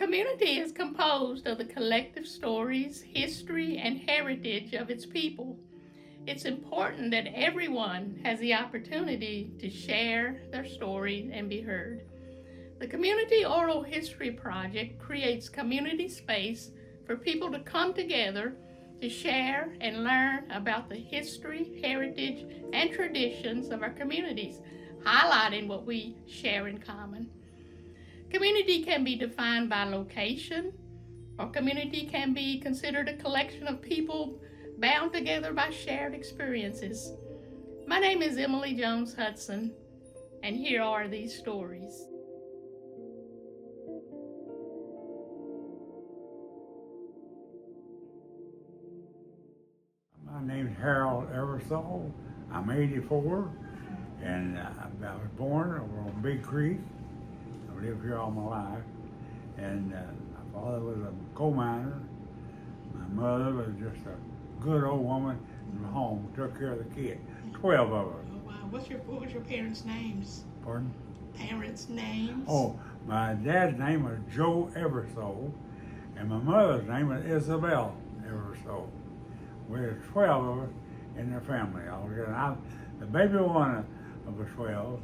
community is composed of the collective stories, history, and heritage of its people. It's important that everyone has the opportunity to share their story and be heard. The Community Oral History Project creates community space for people to come together to share and learn about the history, heritage, and traditions of our communities, highlighting what we share in common. Community can be defined by location, or community can be considered a collection of people bound together by shared experiences. My name is Emily Jones Hudson, and here are these stories. My name's Harold Eversole. I'm 84, and I was born over on Big Creek. I've lived here all my life, and my father was a coal miner. My mother was just a good old woman from home, took care of the kids, 12 of us. Oh, wow. What was your parents' names? Pardon? Parents' names? Oh, my dad's name was Joe Eversole, and my mother's name was Isabel Eversole. We had 12 of us in their family altogether. The baby one of the 12,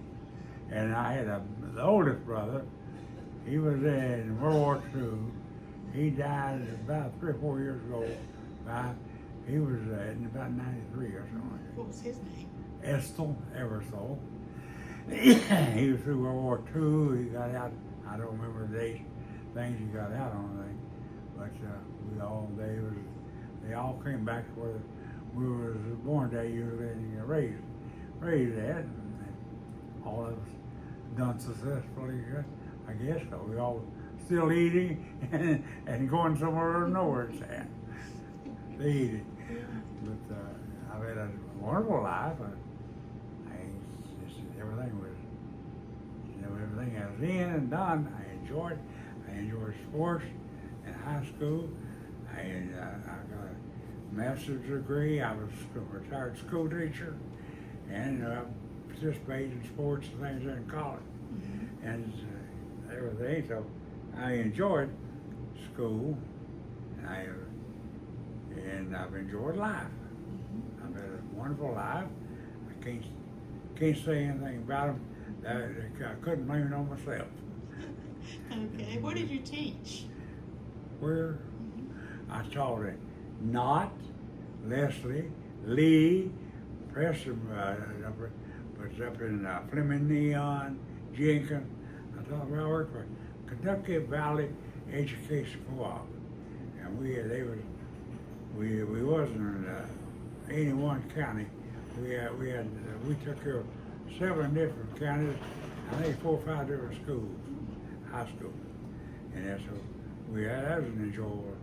and I had the oldest brother. He was in World War II. He died about 3 or 4 years ago. He was in about 93 or something. What was his name? Estel Eversole. He was through World War II. He got out. I don't remember the date, things he got out on, but they all came back to where we was born that year and raised at, and all of us done successfully, I guess. So we all still eating and going somewhere nowhere it's at. They eat it. But I've had a wonderful life. Everything I was in and done, I enjoyed. I enjoyed sports in high school. I got a master's degree. I was a retired school teacher, and participated in sports and things in college, and everything. So I enjoyed school, and I've enjoyed life. I've had a wonderful life. I can't say anything about them. I couldn't blame it on myself. Okay. Where did you teach? Where? I taught at Knott, Leslie, Lee, Preston, was up in Fleming Neon, Jenkins. I worked for Kentucky Valley Education Co-op, and we wasn't in any one county. We took care of 7 different counties. I think 4 or 5 different schools, high schools, and that's what that was an enjoyable.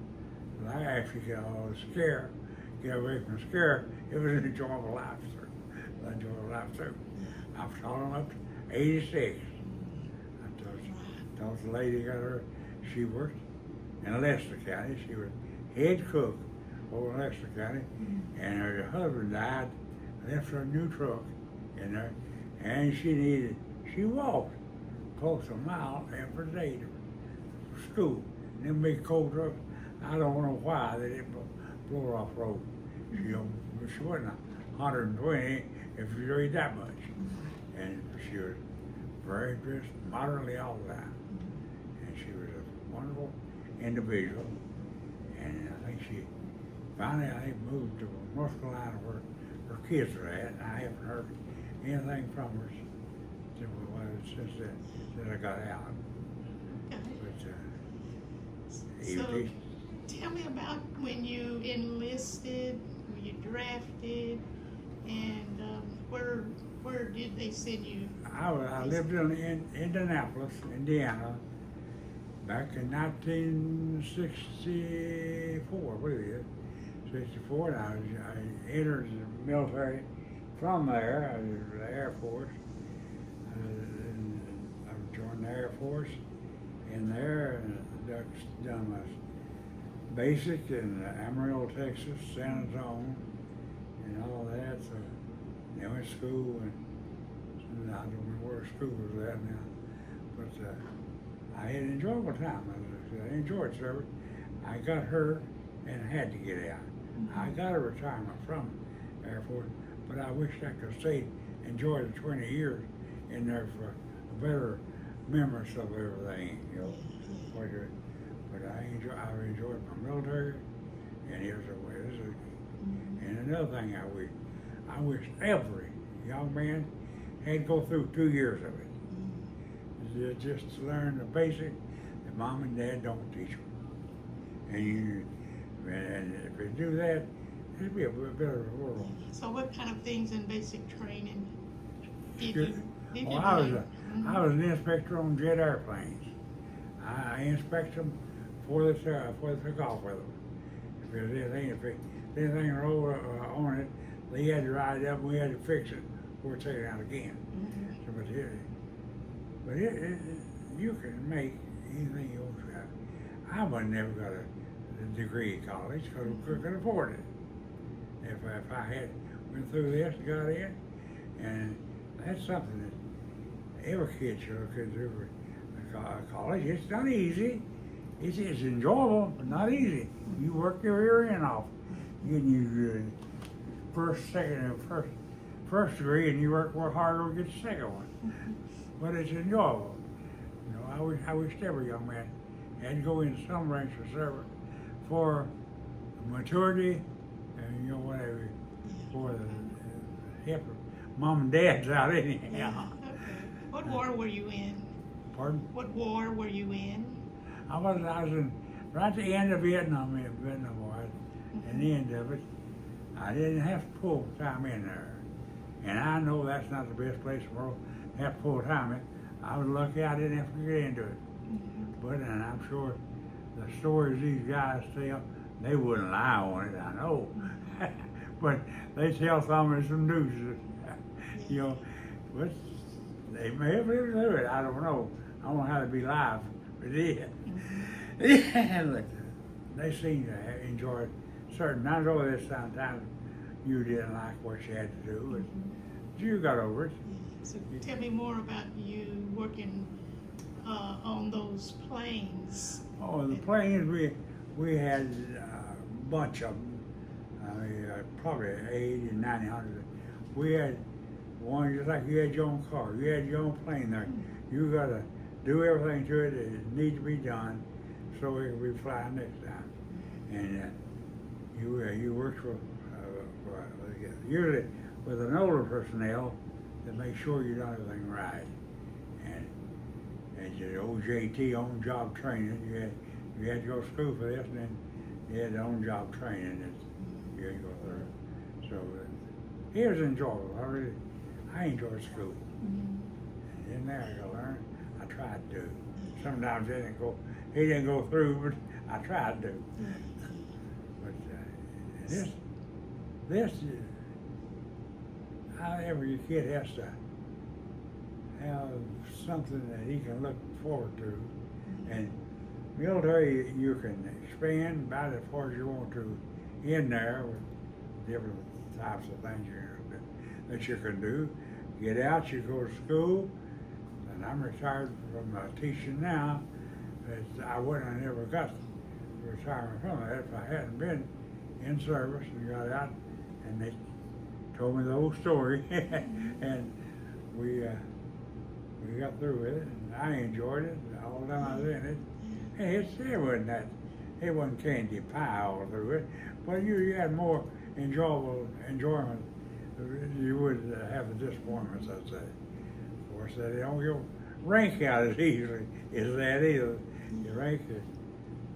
I actually get away from scare. It was an enjoyable life, sir. An enjoyable life too. I've taught them up to 86. I taught the lady she worked in Leicester County. She was head cook over in Leicester County, and her husband died. Left her a new truck in there, and she walked close a mile every day to school. And them big coal trucks, I don't know why they didn't blow her off road. She wasn't 120 if she weighed that much. And she was very just moderately all the time. And she was a wonderful individual. And I think she finally moved to North Carolina where her kids are at. And I haven't heard anything from her since I got out. So, tell me about when you enlisted, when you drafted, and where did they send you? I lived in Indianapolis, Indiana, back in 1964, what is it? 64, and I entered the military from there. I was in the Air Force. I joined the Air Force in there, and done my basic in Amarillo, Texas, San Antonio, and all that. So I went to school, and I don't remember where school was at now, but I had an enjoyable time. I enjoyed service. I got hurt and had to get out. I got a retirement from Air Force, but I wish I could stay, enjoy the 20 years in there for a better memories of everything, you know. But I enjoyed my military, and it was and another thing I wish every young man had to go through 2 years of it. Just to learn the basic that mom and dad don't teach them. And if they do that, it'd be a better world. So what kind of things in basic training did you Well, I was an inspector on jet airplanes. I inspect them before they took off with them. If anything rolled on it, they had to ride it up and we had to fix it before we take it out again. So, but you can make anything you want to. I would never got a degree at college because I couldn't afford it. If I had went through this and got in, and that's something that every kid could do for college. It's not easy. It's enjoyable, but not easy. You work your ear end off. You first, second, and first degree, and you work harder to get the second one. But it's enjoyable. You know, I wish every young man had to go into some ranks of service for maturity and whatever, for the help of mom and dad's out anyhow. Yeah. Okay. What war were you in? Pardon? What war were you in? I was in right at the end of Vietnam War. At the end of it, I didn't have to pull time in there. And I know that's not the best place in the world to have to pull time in. I was lucky I didn't have to get into it. But, and I'm sure the stories these guys tell, they wouldn't lie on it, I know. But they tell some news, you know, but they may have lived through it, I don't know. I don't know how to be live, but they did. Look, they seem to have enjoyed certain, I know there's sometimes you didn't like what you had to do, but you got over it. So tell me more about you working on those planes. Oh, the planes, we had a bunch of them. I mean, probably 80 and 900. We had one just like you had your own car. You had your own plane there. You got to do everything to it that needs to be done so it can be flying next time. And you worked for usually with an older personnel to make sure you done everything right. And your OJT, on job training, you had to go to school for this, and then you had on job training that you had to go through. So it was enjoyable. I enjoyed school. And in there I got to learn. I tried to. Sometimes it didn't go through, but I tried to. But this every kid has to have something that he can look forward to. And military, you can expand about as far as you want to in there with different types of things that you can do. Get out, you go to school, and I'm retired from teaching now. I wouldn't have never got retirement from that if I hadn't been in service and got out, and they told me the whole story, and we got through with it, and I enjoyed it all the time I was in it. Hey, it wasn't candy pie all through it, but you had more enjoyment. You would have the disappointments, I'd say. Of course, they don't get rank out as easily as that either. Your rank,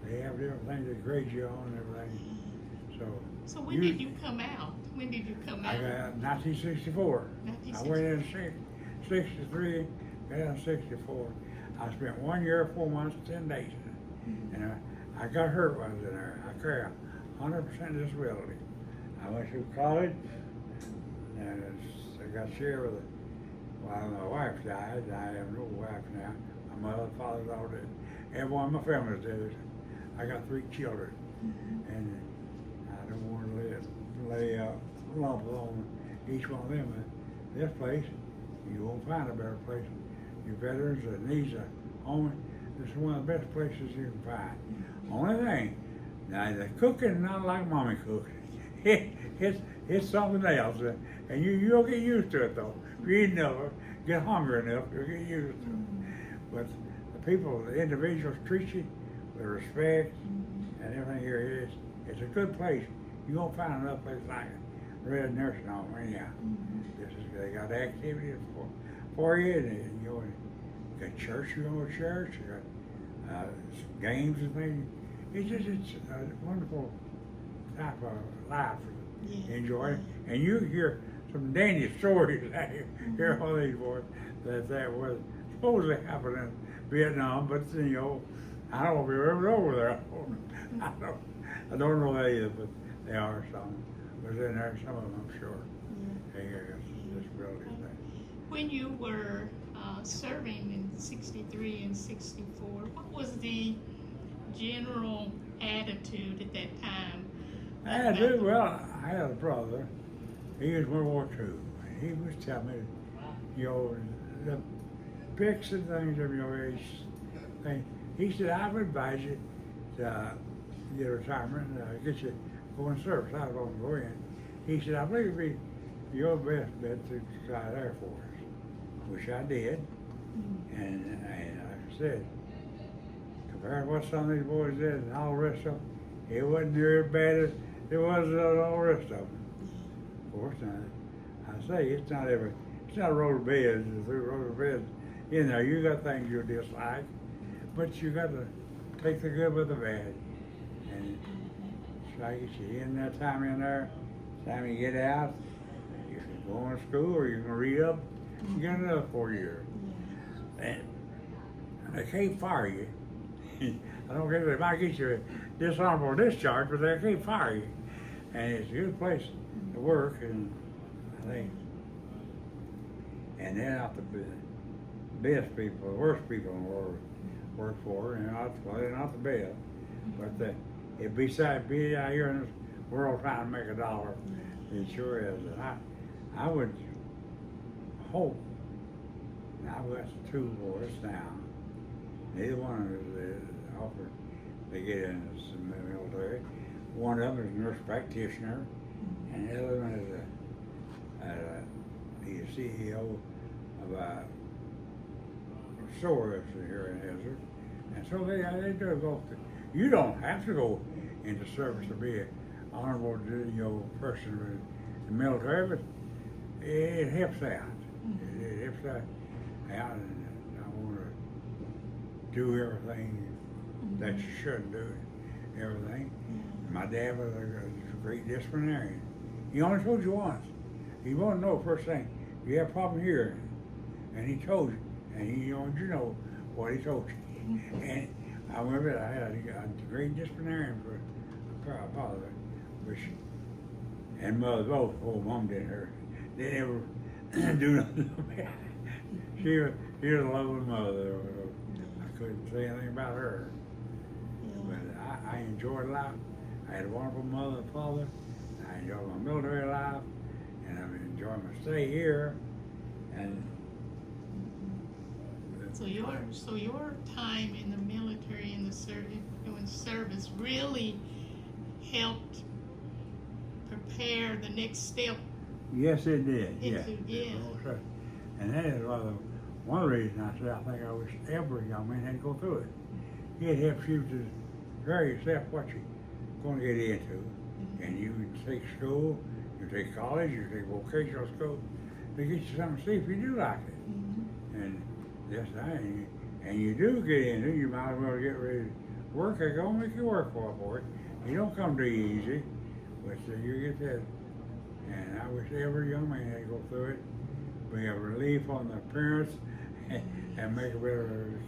they have different things that grade you on and everything. So when did you come out? When did you come out? I got 1964. I went in 63, got out in 64. I spent 1 year, 4 months, 10 days. And I got hurt while I was in there. I carry 100% disability. I went through college, and I got shared with it. Well, my wife died. I have no wife now. My mother, father, all dead. Everyone in my family is dead. I got 3 children, and I don't want to lay a lump on each one of them. But this place, you won't find a better place. Your veterans that needs a home, It's one of the best places you can find. Only thing, now the cooking not like mommy cooks. It's something else, and you'll get used to it though. If you eat enough, get hungry enough, you'll get used to it. But the people, the individuals treat you with respect and everything here. It's a good place. You won't find another place like it. Red nursing home, anyhow. They got activities for you, and you got church, you go to church, you got games and things. It's a wonderful type of life to enjoy. And you hear some dandy stories out here. Hear all these boys that was supposedly happened in Vietnam, but you know, I don't know if you've ever been over there. I don't know that either, but they are some. Was in there, some of them I'm sure. They got disabilities there. When you were serving in 63 and 64, what was the general attitude at that time? I had a brother. He was World War II, and he was telling me, you know, the picks and things of your age thing. He said, I would advise you to get retirement, get you going service. I was going to go in. He said, I believe it'd be your best bet to try the Air Force, which I did. And like I said, compared to what some of these boys did and all the rest of them, it wasn't near as bad as it was all the rest of them. Of course, I say it's not a roll of beds, it's a roll of beds. You know, you got things you dislike, but you got to take the good with the bad. And try to get you in that time in there. Time you get out, you can go on to school or you can read up and get another 4 years. And they can't fire you. I don't care, they might get you a dishonorable discharge, but they can't fire you. And it's a good place to work, and I think, and they're not the best people, the worst people in the world to work for, and they're not the best. But it'd be sad to be out here in this world trying to make a dollar. It sure is. And I would hope, now I've got 2 boys now. Neither one of them is offered to get in the military. One of them is a nurse practitioner, and the other one is he's a CEO of a store here in Israel. And so they do both. You don't have to go into service to be an honorable, person in the military, but it helps out. It helps out, and I want to do everything that you shouldn't do, everything. My dad was a great disciplinarian. He only told you once. He wanted to know first thing, you have a problem here, and he told you, and he wanted you to know what he told you. And I remember I had a great disciplinarian for a father, which, and mother both. Oh, mom didn't hurt. They never do nothing. She was a lovely mother. I couldn't say anything about her. But I enjoyed life. I had a wonderful mother and father. I enjoyed my military life, and I've enjoyed my stay here. And so your time in the military and doing service really helped prepare the next step. yes, it did. Yes. Yeah. And that is one of the reasons I said I think I wish every young man had to go through it. It helps you to prepare yourself what you're going to get into. And you take school, you take college, you take vocational school to get you something to see if you do like it. And yes, and you do get into it, you might as well get ready to work. They're going to make you work for it. You don't come too easy, but you get that. And I wish every young man had to go through it, be a relief on the parents, and make a better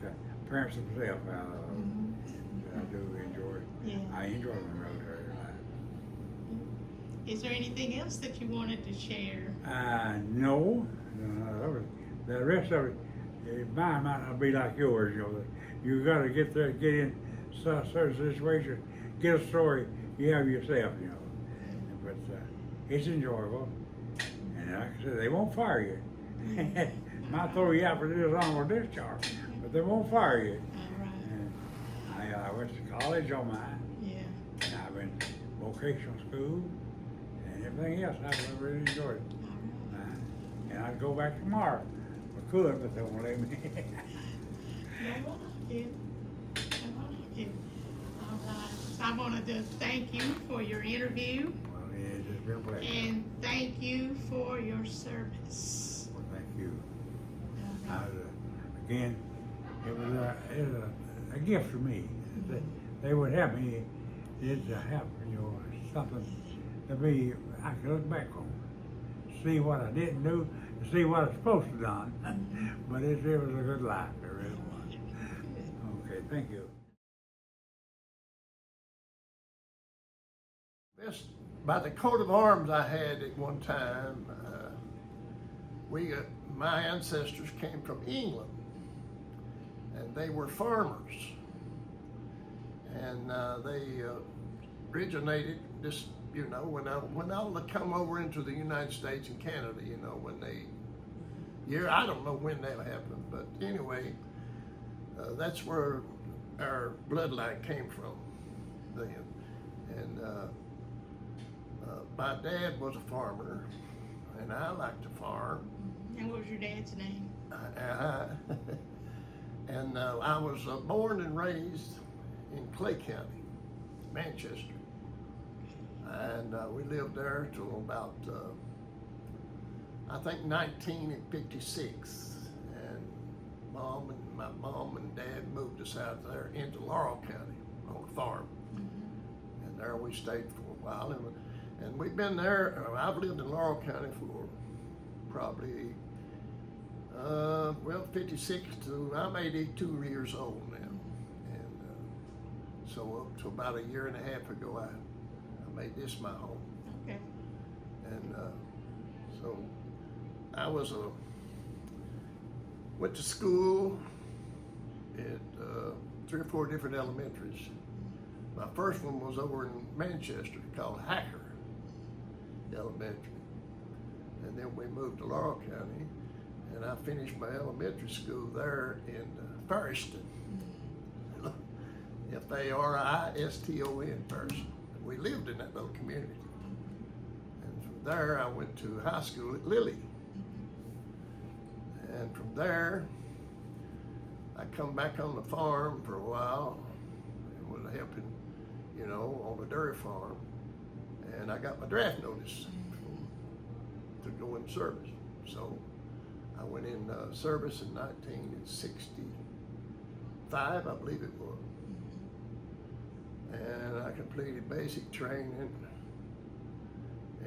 parents themselves out of them. I do enjoy it. Yeah. I enjoy my military life. Is there anything else that you wanted to share? No. The rest of it, mine might not be like yours. You got to get there, get in certain situations, get a story you have yourself. But it's enjoyable, and like I said, they won't fire you. Might throw you out for dishonorable discharge, but they won't fire you. All right. Well, I went to college on mine, Yeah. and I went to vocational school, and everything else. I really enjoyed it. And I'd go back tomorrow. I could, but they won't let me. All right. So I want to just thank you for your interview Well, yeah, it's just been a pleasure. and thank you for your service. Well, thank you. All right. Again, it was a gift for me. They would help me. It's a help, something to be, I could look back on, see what I didn't do, and see what I was supposed to have done. But it was a good life, it really was. Okay, thank you. This, by the coat of arms I had at one time, my ancestors came from England, and they were farmers, and they originated this. When I come over into the United States and Canada, I don't know when that happened, but anyway, that's where our bloodline came from then, and. My dad was a farmer, and I liked to farm. And what was your dad's name? And I was born and raised in Clay County, Manchester. And we lived there till about, I think 1956. And my mom and dad moved us out there into Laurel County on a farm. And there we stayed for a while. And we've been there. I've lived in Laurel County for probably, 56 to, I'm 82 years old now. And so up to about a year and a half ago, I made this my home. Okay. And so I went to school at 3 or 4 different elementaries. My first one was over in Manchester called Hacker Elementary. And then we moved to Laurel County, and I finished my elementary school there in Fariston. Fariston, Fariston. We lived in that little community. And from there, I went to high school at Lilly. And from there, I come back on the farm for a while and was helping, on the dairy farm. And I got my draft notice to go in service. So I went in service in 1965, I believe it was. And I completed basic training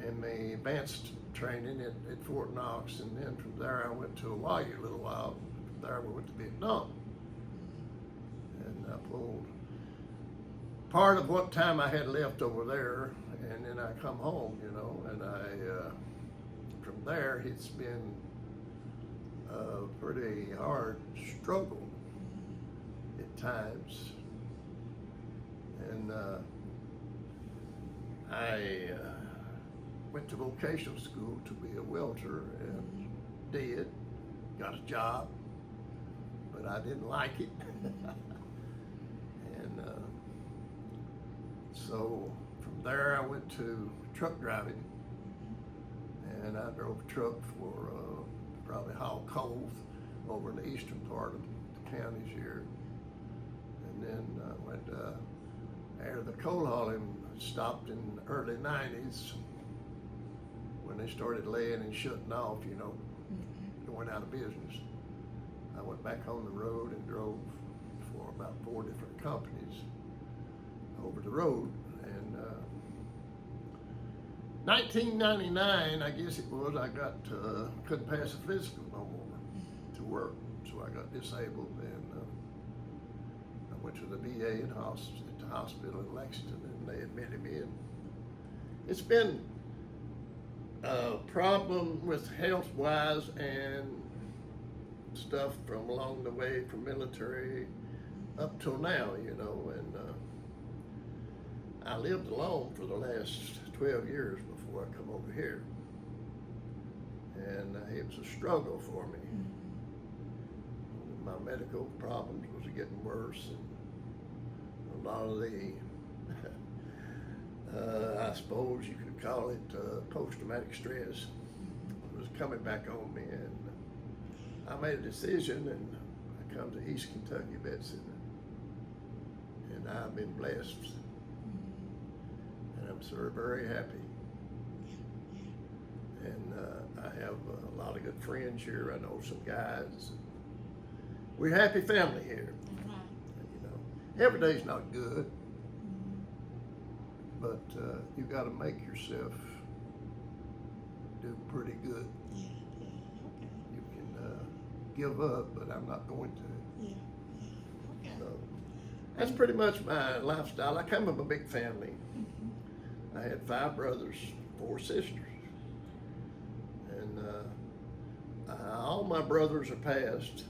and my advanced training at Fort Knox. And then from there I went to Hawaii a little while. From there we went to Vietnam. And I pulled part of what time I had left over there, and then I come home, and from there it's been a pretty hard struggle at times. And I went to vocational school to be a welder and got a job, but I didn't like it. And so from there I went to truck driving, and I drove a truck for probably haul coal over in the eastern part of the counties here. And then went after the coal hauling stopped in the early 90s when they started laying and shutting off, going out of business. I went back on the road and drove for about 4 different companies over the road. And 1999, I guess it was, I got couldn't pass a physical no more to work, so I got disabled, and I went to the VA at the hospital in Lexington, and they admitted me in. It's been a problem with health-wise and stuff from along the way, from military up till now, and I lived alone for the last 12 years before I come over here, and it was a struggle for me. My medical problems was getting worse, and a lot of the, I suppose you could call it post-traumatic stress was coming back on me, and I made a decision, and I come to East Kentucky, Betsy, and I've been blessed, and I'm so very happy. And I have a lot of good friends here. I know some guys. We're a happy family here. You know, every day's not good, but you got to make yourself do pretty good. Yeah, okay. You can give up, but I'm not going to. Yeah, okay. So that's pretty much my lifestyle. I come from a big family. I had 5 brothers, 4 sisters, and all my brothers are passed,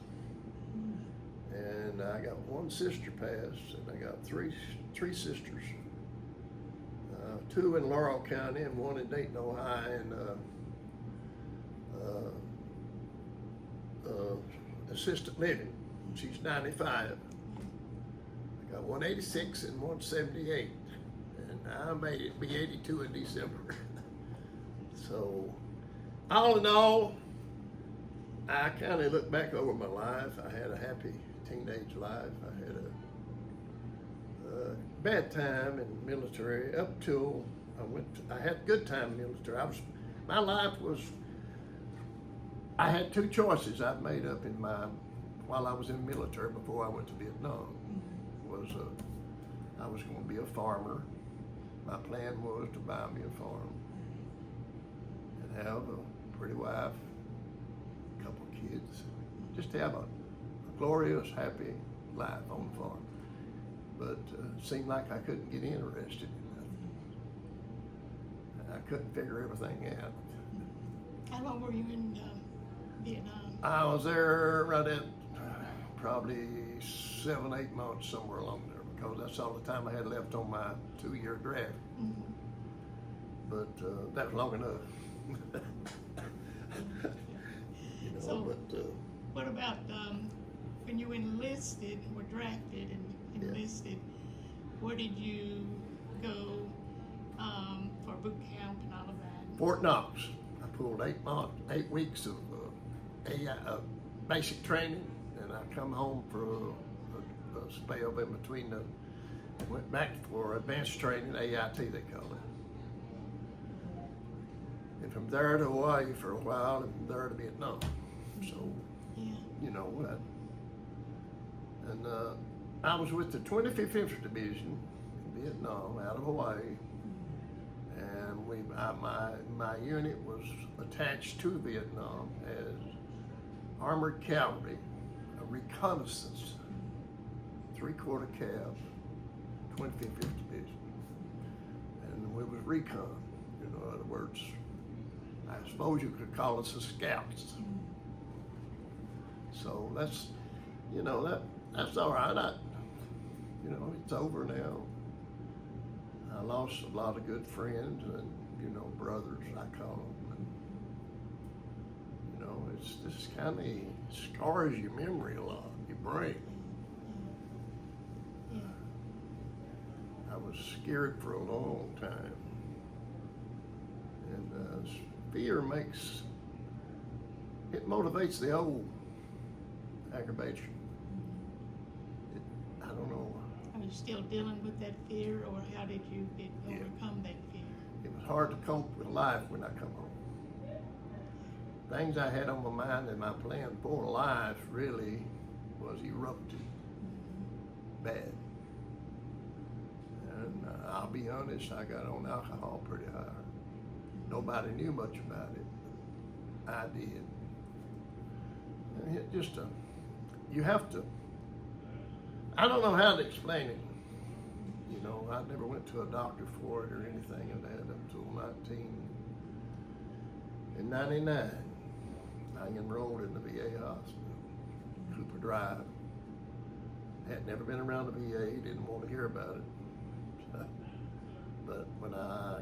and I got 1 sister passed, and I got three sisters, 2 in Laurel County and 1 in Dayton, Ohio, and assisted living. She's 95. I got 186 and 178, and I made it be 82 in December. So, all in all, I kind of look back over my life. I had a happy teenage life. I had a bad time in the military up till I had a good time in the military. My life was, I had 2 choices I'd made up while I was in the military before I went to Vietnam. I was going to be a farmer. My plan was to buy me a farm and have a pretty wife, a couple of kids, just have a glorious, happy life on the farm. But it seemed like I couldn't get interested in that. I couldn't figure everything out. How long were you in Vietnam? I was there right at probably 7, 8 months, somewhere along there, because that's all the time I had left on my 2-year draft. But that was long enough. You know, So- but What about when you enlisted, were drafted and enlisted, where did you go for boot camp and all of that? Fort Knox, I pulled 8 weeks of basic training, and I come home for a spell in between went back for advanced training, AIT they call it. And from there to Hawaii for a while, and from there to Vietnam. So, Yeah. you know what? And I was with the 25th Infantry Division in Vietnam, out of Hawaii, and my unit was attached to Vietnam as armored cavalry, a reconnaissance, 3/4 cab, 25th Infantry Division, and we was recon. You know, in other words, I suppose you could call us the scouts. So that's, you know, that's all right. You know, it's over now. I lost a lot of good friends and, you know, brothers, I call them. And, you know, it's just kind of scars your memory a lot, your brain. Yeah. I was scared for a long time. And fear it motivates the old aggravation. I don't know. Are you still dealing with that fear, or how did you overcome that fear? It was hard to cope with life when I come home. Things I had on my mind and my plan for life really was erupted bad. And I'll be honest, I got on alcohol pretty hard. Nobody knew much about it. I did. And it just, you have to, I don't know how to explain it. You know, I never went to a doctor for it or anything of that until 1999. I enrolled in the VA hospital, Cooper Drive. Had never been around the VA, didn't want to hear about it. But when I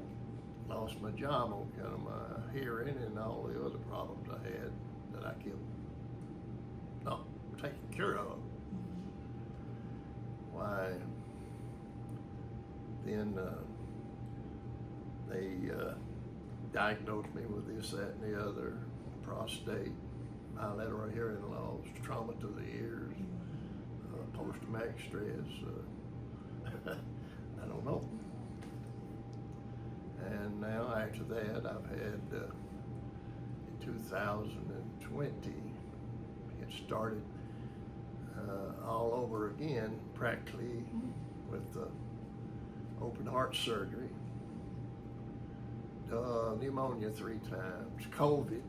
lost my job on account of my hearing and all the other problems I had that I kept not taking care of, why, then they diagnosed me with this, that, and the other, prostate, bilateral hearing loss, trauma to the ears, post-traumatic stress. I don't know. And now after that, I've had, in 2020, it started all over again, practically with open heart surgery, pneumonia 3 times, COVID,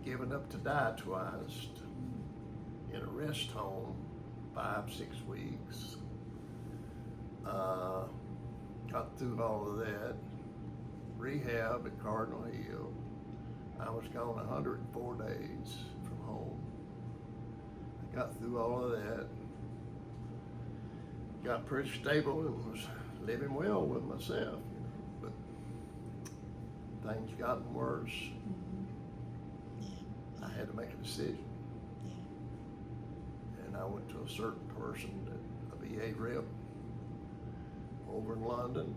given up to die twice, in a rest home, 5-6 weeks. Got through all of that, rehab at Cardinal Hill. I was gone 104 days from home. I got through all of that, got pretty stable and was living well with myself, but things gotten worse. I had to make a decision. And I went to a certain person, a VA rep over in London.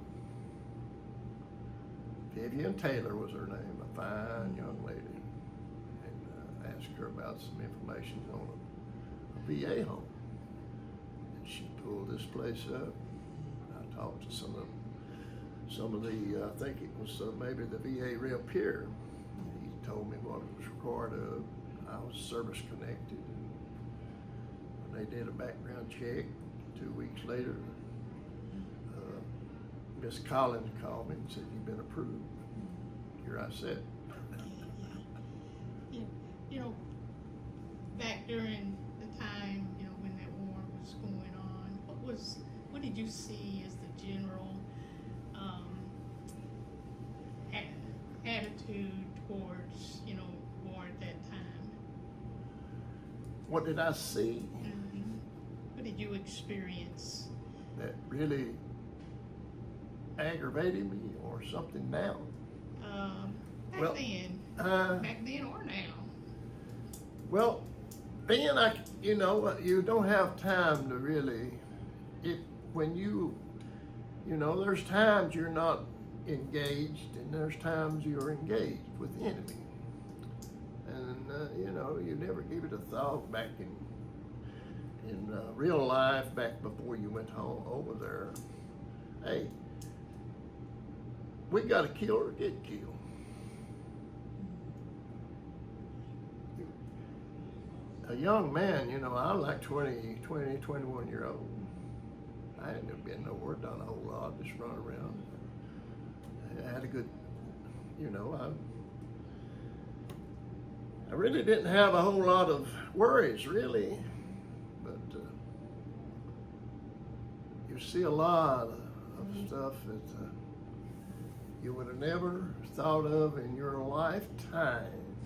Vivian Taylor was her name, a fine young lady, and asked her about some information on a VA home. And she pulled this place up. I talked to some of the I think it was maybe the VA rep here. He told me what it was required of. I was service connected. And when they did a background check, 2 weeks later, Miss Collins called me and said, "You've been approved." Here I sat. You know, back during the time, when that war was going on, what did you see as the general attitude towards, war at that time? What did I see What did you experience? that really aggravated me or something now? Back then or now? Well, then you don't have time to really, there's times you're not engaged and there's times you're engaged with the enemy. And, you never give it a thought back in real life, back before you went home over there. Hey, we got to kill or get killed. A young man, I was like 20, 21 year old. I hadn't never been nowhere, done a whole lot, just run around. I had a good, I really didn't have a whole lot of worries, really. But you see a lot of stuff that you would have never thought of in your lifetime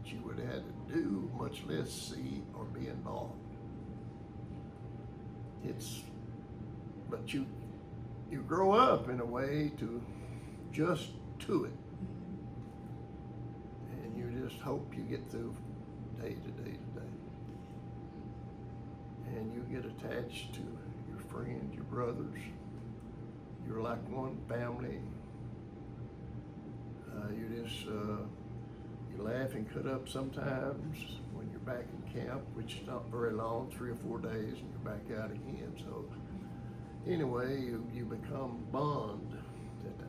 that you would have had to do, much less see or be involved. But you grow up in a way to just to it. And you just hope you get through day to day to day. And you get attached to your friends, your brothers. You're like one family. You laugh and cut up sometimes when you're back in camp, which is not very long, 3 or 4 days, and you're back out again. So anyway, you become a bond that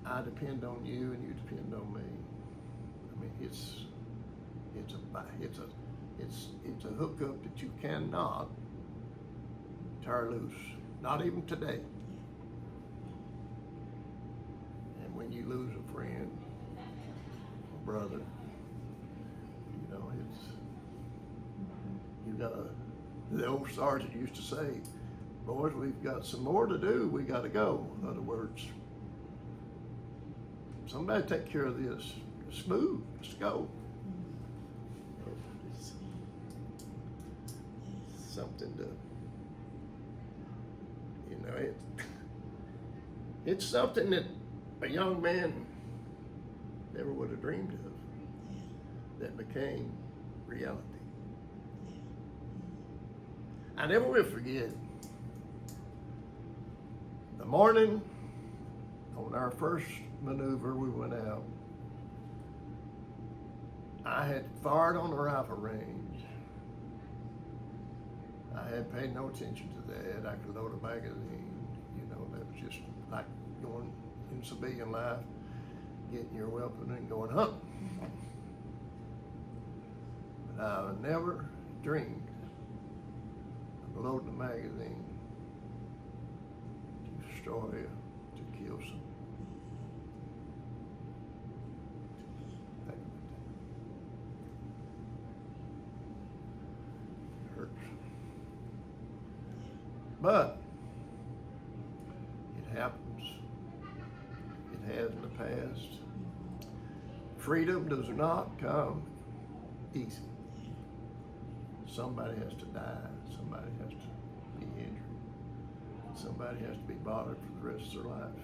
I depend on you and you depend on me. I mean, it's a hookup that you cannot tear loose, not even today. And when you lose a friend, a brother, the old sergeant used to say, "Boys, we've got some more to do, we gotta go." In other words, somebody take care of this. Smooth, let's go. It's something to, it's something that a young man never would have dreamed of, that became reality. I never will forget The morning on our first maneuver we went out, I had fired on the rifle range. I had paid no attention to that. I could load a magazine. You know, that was just like going in civilian life, getting your weapon and going hunting. But I never dreamed of loading a magazine to destroy you, to kill someone. It hurts. But it happens. It has in the past. Freedom does not come easy. Somebody has to die. Somebody has to be injured. Somebody has to be bothered for the rest of their life.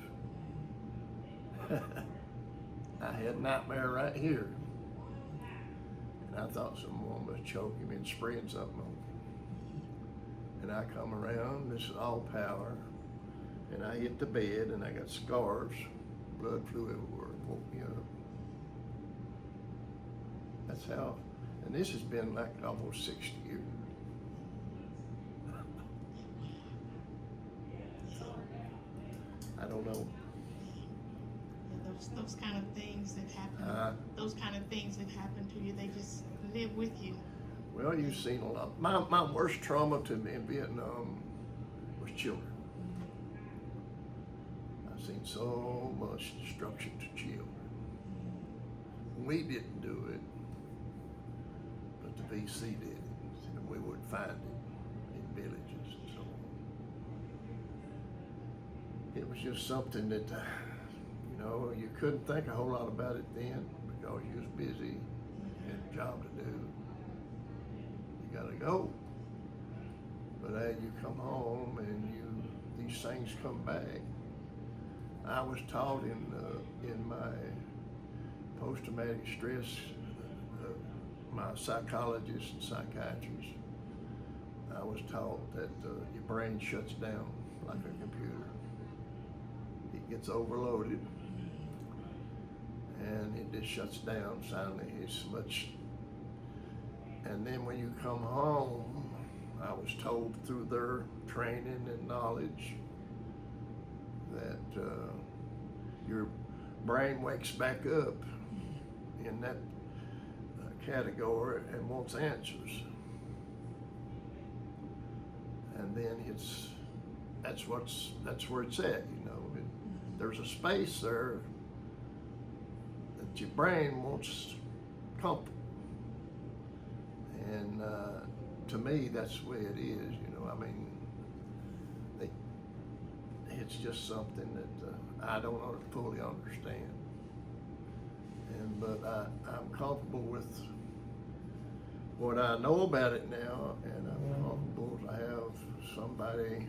I had a nightmare right here. And I thought someone was choking me and spraying something on me. And I come around, this is all power, and I hit the bed and I got scars, blood flew everywhere and woke me up. That's how, and this has been like almost 60 years. I don't know. Yeah, those kind of things that happen, those kind of things that happen to you, they just live with you. Well, you've seen a lot. My worst trauma to me in Vietnam was children. I've seen so much destruction to children. We didn't do it, but the VC did it, and we would find it in villages and so on. It was just something that, you know, you couldn't think a whole lot about it then because you was busy, you had a job to do. You gotta go. But as you come home and these things come back. I was taught in my post-traumatic stress, my psychologist and psychiatrist, I was taught that your brain shuts down like a computer. It gets overloaded and it just shuts down suddenly. It's much. And then when you come home, I was told through their training and knowledge that your brain wakes back up in that category and wants answers. And then that's where it's at, you know. There's a space there that your brain wants comfort. And to me, that's the way it is, you know. I mean, it's just something that I don't fully understand. But I'm comfortable with what I know about it now, and I'm comfortable to have somebody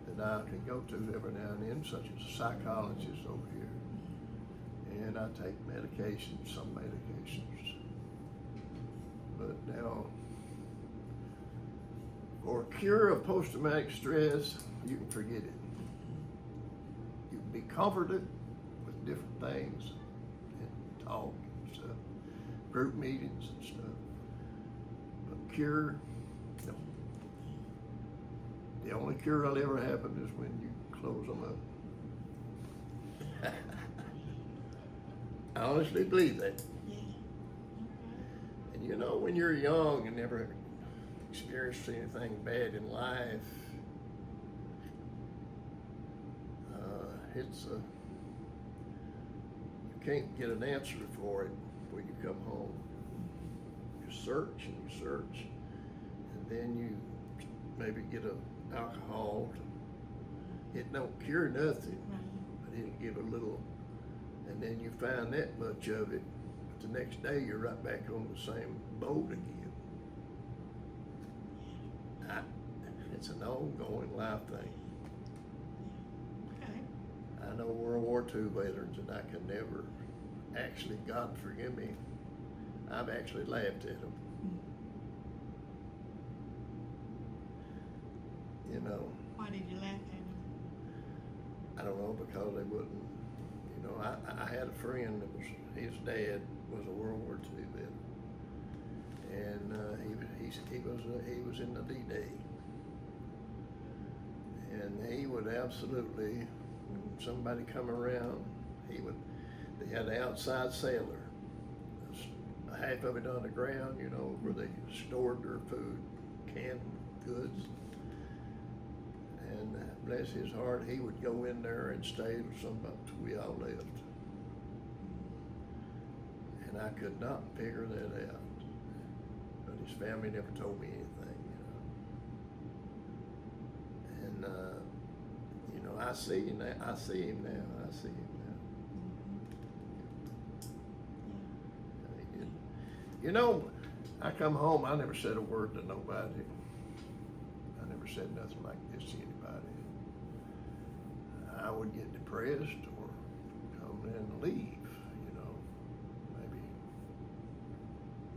that I can go to every now and then, such as a psychologist over here. And I take medications, some medications. But now, for a cure of post-traumatic stress, you can forget it. You can be comforted with different things and talk and stuff, group meetings and stuff. But cure, no. The only cure that'll ever happen is when you close them up. I honestly believe that. And you know, when you're young and never experienced anything bad in life, you can't get an answer for it when you come home. You search and you search, and then you maybe get alcohol. It don't cure nothing, but it'll give a little, and then you find that much of it. But the next day you're right back on the same boat again. It's an ongoing life thing. I know World War II veterans, and I can never actually, God forgive me, I've actually laughed at them. You know. Why did you laugh at them? I don't know, because they wouldn't, you know, I had a friend that was, his dad was a World War II vet, and he was in the D-Day, and he would absolutely, when somebody come around, they had an outside cellar, half of it on the ground, you know, where they stored their food, canned goods. And bless his heart, he would go in there and stay with somebody till we all left. And I could not figure that out. But his family never told me anything, you know. And you know, I see him now. I see him now. You know, I come home, I never said a word to nobody. I never said nothing like this to anybody. I would get depressed or come in and leave, you know. Maybe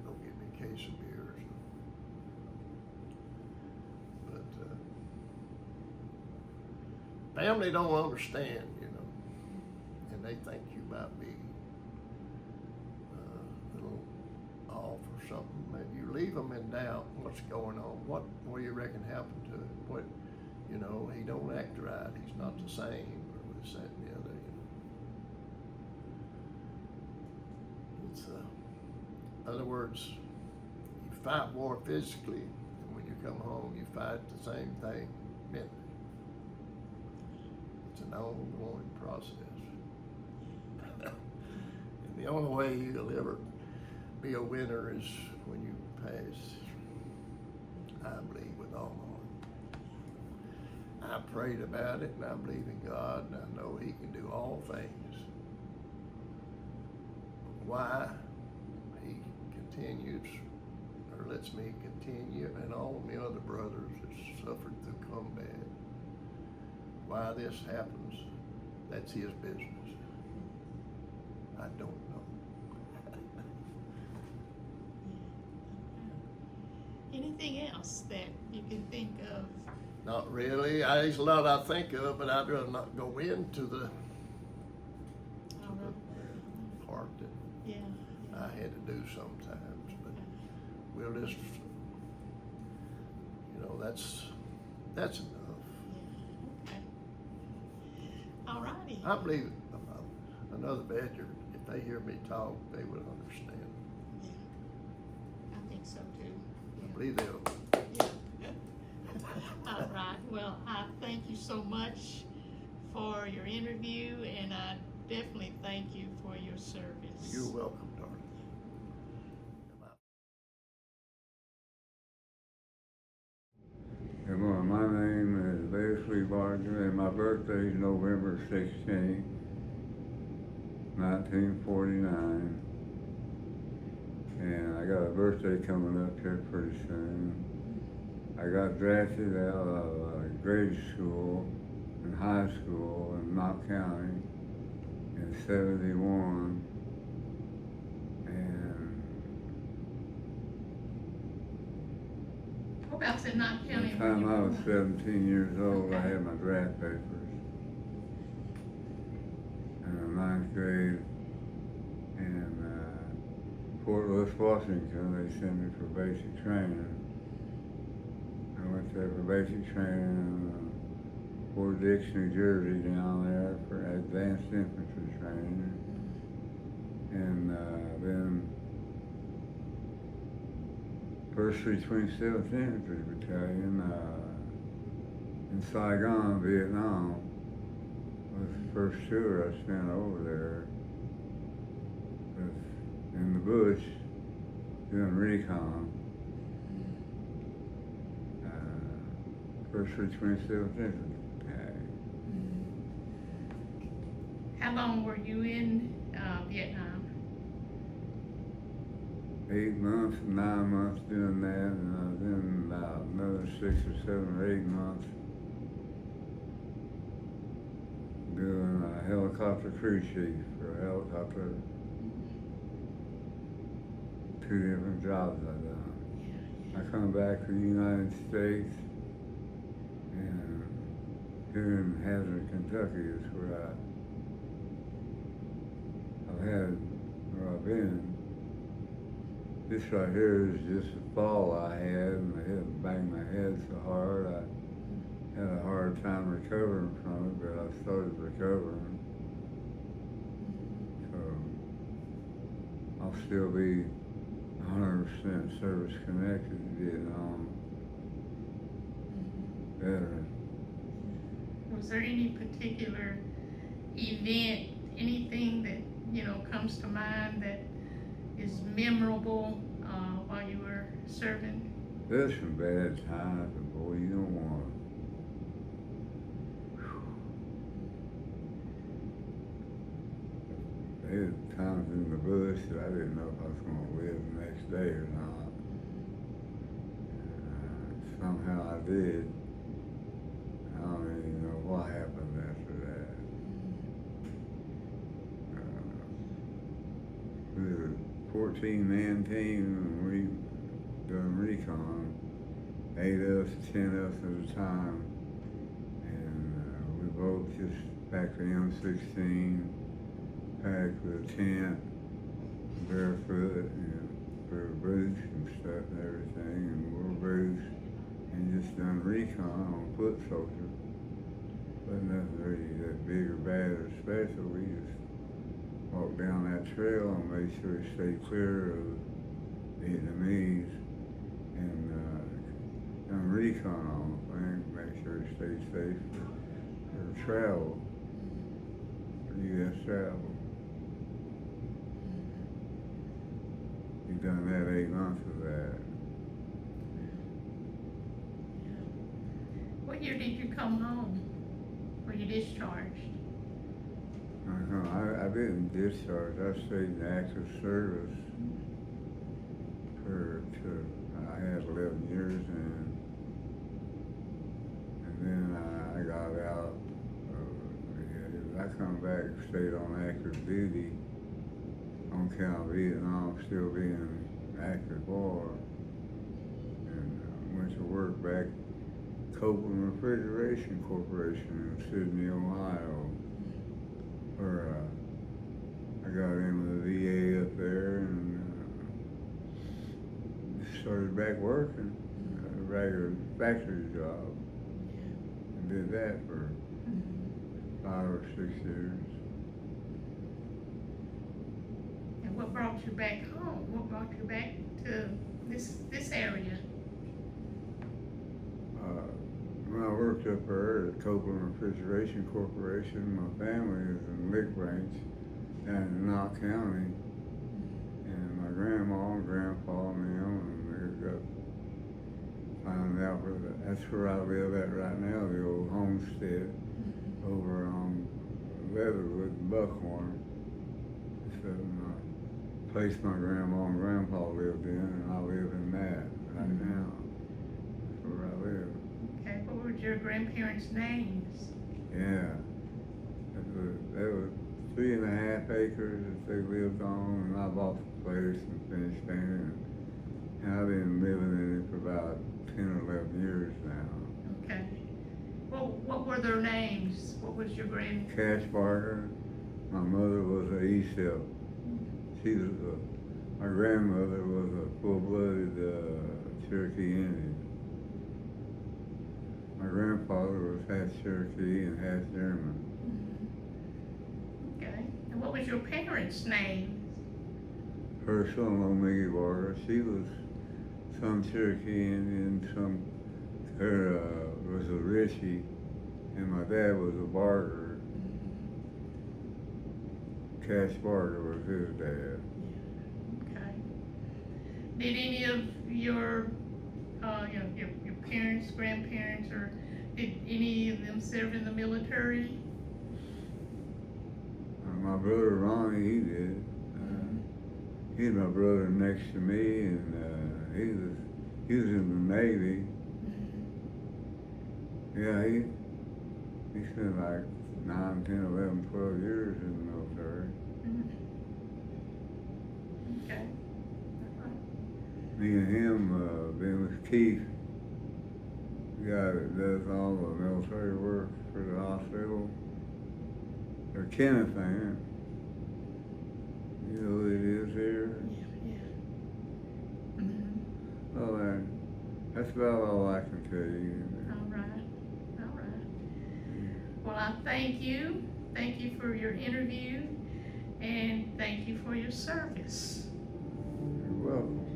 go get me a case of beer or something. But family don't understand, you know, and they think you might be a little off or something. Maybe you leave them in doubt. What's going on? What do you reckon happened to him? What, you know, he don't act right. He's not the same, or this, that, and the other. You know. It's in other words, you fight war physically, and when you come home, you fight the same thing mentally. It's an ongoing process. And the only way you'll ever be a winner is when you pass. I believe with all my heart. I prayed about it, and I believe in God, and I know He can do all things. Why He continues, or lets me continue, and all my other brothers that suffered through combat. Why this happens, that's His business. I don't know. Anything else that you can think of? Not really. There's a lot I think of, but I'd rather not go into the part that Yeah. I had to do sometimes. But we'll just, you know, that's enough. Yeah. Okay. All righty. I believe another veteran, if they hear me talk, they would understand. Yeah. I think so too. I believe they'll. Yeah. All right. Well, I thank you so much for your interview, and I definitely thank you for your service. You're welcome, darling. Good morning. My name is Leslie Barger, and my birthday is November 16, 1949. And I got a birthday coming up here pretty soon. I got drafted out of grade school and high school in Mount County in '71. And Whereabouts in Knox by County? the time I was 17 years old, I had my draft papers. And in ninth grade in Fort Lewis, Washington, they sent me for basic training. I went there for basic training in Fort Dix, New Jersey, down there for advanced infantry training. And then 1st 327th Infantry Battalion in Saigon, Vietnam, was the first tour I spent over there in the bush doing recon. 1st 327th Infantry Battalion. How long were you in Vietnam? 8 months, 9 months doing that, and I was in about another 6 or 7 or 8 months doing a helicopter crew chief for a helicopter. 2 different jobs I done. I come back to the United States, and here in Hazard, Kentucky is where I've had, where I've been. This right here is just a fall I had, and I hit banged my head so hard I had a hard time recovering from it, but I started recovering. So I'll still be 100% service connected to Vietnam veteran. Was there any particular event, anything that, comes to mind that is memorable while you were serving? There's some bad times, but boy, you don't want to. There were times in the bush that I didn't know if I was going to live the next day or not. Somehow I did. I don't even know what happened after that. We were a 14-man team, and we done recon. 8 of us, 10 of us at a time. And we both just packed the M16, packed with a tent, barefoot, for boots and stuff and everything, and wore boots, and just done recon on foot soldier. Wasn't nothing really that big or bad or special. We just walked down that trail and made sure we stayed clear of Vietnamese and done recon on things, make sure we stayed safe for travel, for U.S. travel. We done that 8 months of that. What year did you come home? Were you discharged? I didn't discharge. I stayed in active service I had 11 years and then I got out. I come back and stayed on active duty on account of Vietnam still being active war, and went to work back Copeland Refrigeration Corporation in Sydney, Ohio, where I got in with the VA up there and started back working, a regular factory job, and did that for 5 or 6 years. And what brought you back home? What brought you back to this area? When I worked up there at Copeland Refrigeration Corporation, my family is in Lick Branch down in Knox County, and my grandma and grandpa and them, and they got found out that's where I live at right now, the old homestead over on Leatherwood and Buckhorn. So the place my grandma and grandpa lived in, and I live in that right now. That's where I live. Okay, what were your grandparents' names? Yeah, there was 3.5 acres that they lived on, and I bought the place and finished there, and I've been living in it for about 10 or 11 years now. Okay. Well, what were their names? What was your Cash Barker. My mother was a E-Cell. My grandmother was a full-blooded Cherokee Indian. My grandfather was half Cherokee and half German. Okay. And what was your parents' names? Her son, Miggy Barker, she was some Cherokee Indian, her was a Ritchie, and my dad was a Barker. Cash Barker was his dad. Okay. Did any of your parents, grandparents, or did any of them serve in the military? My brother Ronnie, he did. He's my brother next to me, and he was in the Navy. Yeah, he spent like 9, 10, 11, 12 years in the military. Okay. Me and him been with Keith. We guy that does all the military work for the hospital. Or Kenneth Ann. You know who it is here? Yeah. Mm-hmm. Oh, that's about all I can tell you. All right. All right. Well, I thank you. Thank you for your interview, and thank you for your service. You're welcome.